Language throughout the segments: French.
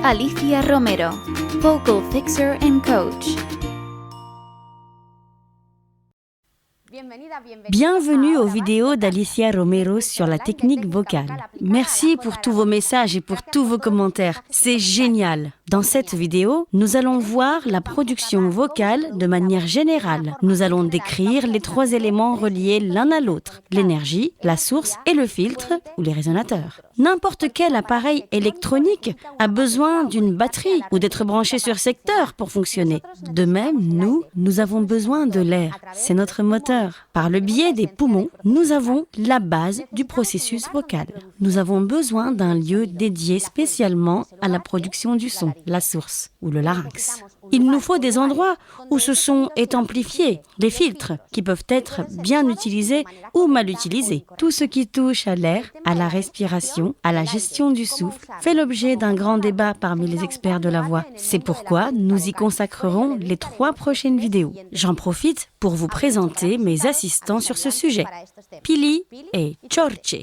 Alicia Romero, Vocal Fixer and Coach. Bienvenue aux vidéos d'Alicia Romero sur la technique vocale. Merci pour tous vos messages et pour tous vos commentaires. C'est génial! Dans cette vidéo, nous allons voir la production vocale de manière générale. Nous allons décrire les 3 éléments reliés l'un à l'autre, l'énergie, la source et le filtre ou les résonateurs. N'importe quel appareil électronique a besoin d'une batterie ou d'être branché sur secteur pour fonctionner. De même, nous avons besoin de l'air. C'est notre moteur. Par le biais des poumons, nous avons la base du processus vocal. Nous avons besoin d'un lieu dédié spécialement à la production du son, la source ou le larynx. Il nous faut des endroits où ce son est amplifié, des filtres qui peuvent être bien utilisés ou mal utilisés. Tout ce qui touche à l'air, à la respiration, à la gestion du souffle, fait l'objet d'un grand débat parmi les experts de la voix. C'est pourquoi nous y consacrerons les 3 prochaines vidéos. J'en profite pour vous présenter mes assistants sur ce sujet, Pili et Chorche.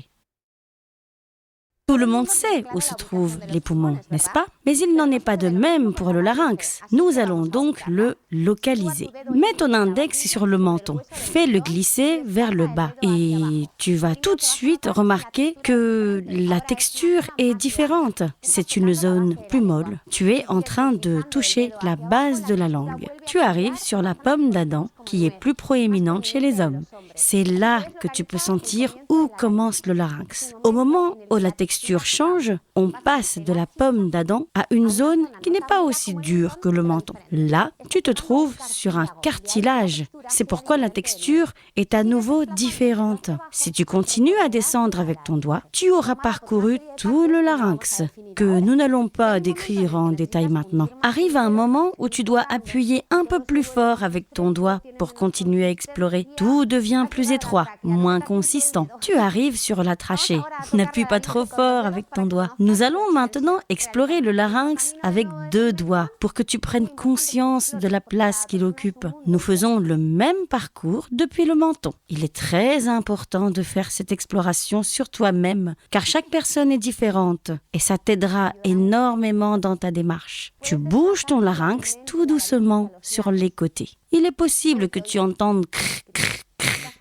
Tout le monde sait où se trouvent les poumons, n'est-ce pas? Mais il n'en est pas de même pour le larynx. Nous allons donc le localiser. Mets ton index sur le menton. Fais-le glisser vers le bas. Et tu vas tout de suite remarquer que la texture est différente. C'est une zone plus molle. Tu es en train de toucher la base de la langue. Tu arrives sur la pomme d'Adam, qui est plus proéminente chez les hommes. C'est là que tu peux sentir où commence le larynx. Au moment où la texture change, on passe de la pomme d'Adam à une zone qui n'est pas aussi dure que le menton. Là, tu te trouves sur un cartilage. C'est pourquoi la texture est à nouveau différente. Si tu continues à descendre avec ton doigt, tu auras parcouru tout le larynx, que nous n'allons pas décrire en détail maintenant. Arrive un moment où tu dois appuyer un peu plus fort avec ton doigt pour continuer à explorer. Tout devient plus étroit, moins consistant. Tu arrives sur la trachée. N'appuie pas trop fort avec ton doigt. Nous allons maintenant explorer le larynx avec 2 doigts pour que tu prennes conscience de la place qu'il occupe. Nous faisons le même parcours depuis le menton. Il est très important de faire cette exploration sur toi-même, car chaque personne est différente et ça t'aidera énormément dans ta démarche. Tu bouges ton larynx tout doucement sur les côtés. Il est possible que tu entendes crrr, crrr, crrr.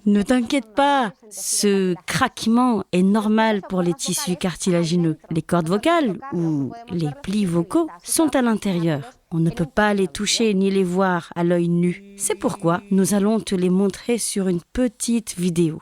Ne t'inquiète pas, ce craquement est normal pour les tissus cartilagineux. Les cordes vocales ou les plis vocaux sont à l'intérieur. On ne peut pas les toucher ni les voir à l'œil nu. C'est pourquoi nous allons te les montrer sur une petite vidéo.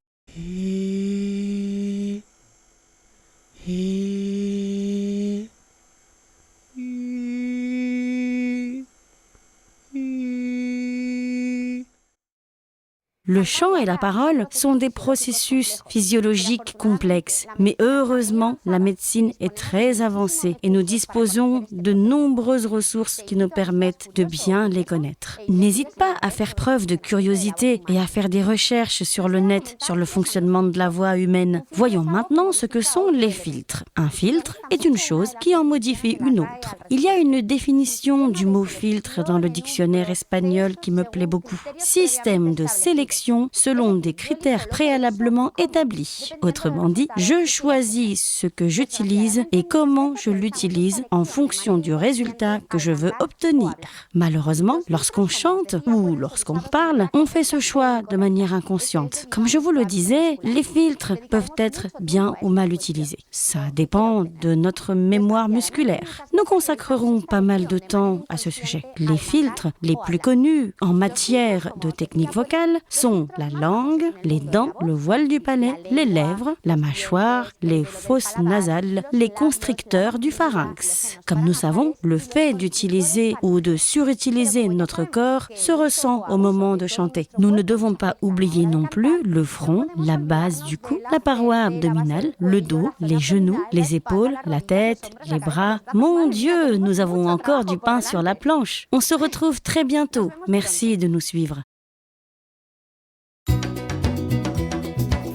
Le chant et la parole sont des processus physiologiques complexes, mais heureusement, la médecine est très avancée et nous disposons de nombreuses ressources qui nous permettent de bien les connaître. N'hésite pas à faire preuve de curiosité et à faire des recherches sur le net, sur le fonctionnement de la voix humaine. Voyons maintenant ce que sont les filtres. Un filtre est une chose qui en modifie une autre. Il y a une définition du mot filtre dans le dictionnaire espagnol qui me plaît beaucoup. Système de sélection selon des critères préalablement établis. Autrement dit, je choisis ce que j'utilise et comment je l'utilise en fonction du résultat que je veux obtenir. Malheureusement, lorsqu'on chante ou lorsqu'on parle, on fait ce choix de manière inconsciente. Comme je vous le disais, les filtres peuvent être bien ou mal utilisés. Ça dépend de notre mémoire musculaire. Nous consacrerons pas mal de temps à ce sujet. Les filtres les plus connus en matière de technique vocale sont la langue, les dents, le voile du palais, les lèvres, la mâchoire, les fosses nasales, les constricteurs du pharynx. Comme nous savons, le fait d'utiliser ou de surutiliser notre corps se ressent au moment de chanter. Nous ne devons pas oublier non plus le front, la base du cou, la paroi abdominale, le dos, les genoux, les épaules, la tête, les bras. Mon Dieu, nous avons encore du pain sur la planche. On se retrouve très bientôt. Merci de nous suivre.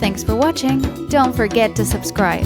Thanks for watching. Don't forget to subscribe.